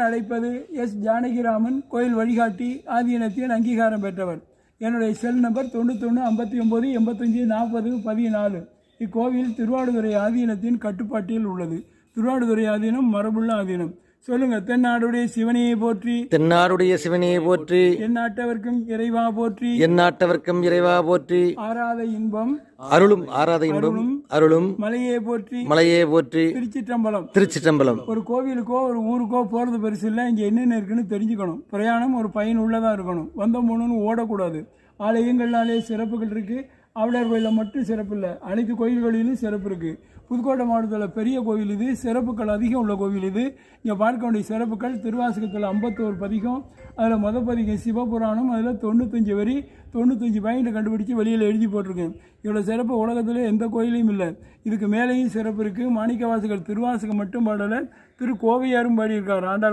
அழைப்பது எஸ் ஜானகிராமன், கோயில் வழிகாட்டி, ஆதீனத்தின் அங்கீகாரம் பெற்றவர். என்னுடைய செல் நம்பர் 91 59 85 40 14. இக்கோவில் திருவாடுதுறை ஆதீனத்தின் கட்டுப்பாட்டில் உள்ளது. திருவாடுதுறை ஆதீனம் மரபுள்ள ஆதீனம். சொல்லுங்க. தென்னாடுடைய சிவனையை போற்றி, தென்னாடுடைய சிவனையை போற்றி, எந்நாட்டவர்க்கும் இறைவா போற்றி, எந்நாட்டவர்க்கும் இறைவா போற்றி, ஆராத இன்பம் அருளும் ஆராத இன்பம் அருளும் மலையே போற்றி, மலையே போற்றி. திருச்சிற்றம்பலம். திருச்சிற்றம்பலம். ஒரு கோவிலுக்கோ ஒரு ஊருக்கோ போகிறது பெருசு இல்லை. இங்கே என்னென்ன இருக்குன்னு தெரிஞ்சுக்கணும். பிரயாணம் ஒரு பயனுள்ளதாக இருக்கணும். வந்த மூணுன்னு ஓடக்கூடாது. ஆலயங்கள்னாலே சிறப்புகள் இருக்குது. ஆவுடையார் கோயிலில் மட்டும் சிறப்பு இல்லை, அனைத்து கோயில்களிலும் சிறப்பு இருக்குது. புதுக்கோட்டை மாவட்டத்தில் பெரிய கோவில் இது. சிறப்புகள் அதிகம் உள்ள கோவில் இது. இங்கே பார்க்க வேண்டிய சிறப்புகள்: திருவாசகத்தில் 51 பதிகம், அதில் மொதல் பதிகம் சிவபுராணம், அதில் 95 வரி, 95 பாயிண்ட் கண்டுபிடிச்சி வெளியில் எழுதி போட்டிருக்கேன். இவ்வளோ சிறப்பு உலகத்தில் எந்த கோயிலையும் இல்லை. இதுக்கு மேலேயும் சிறப்பு இருக்குது. மாணிக்கவாசகர் திருவாசகம் மட்டும் பாடலை, திருக்கோவையாரும் பாடியிருக்கார். ஆண்டாள்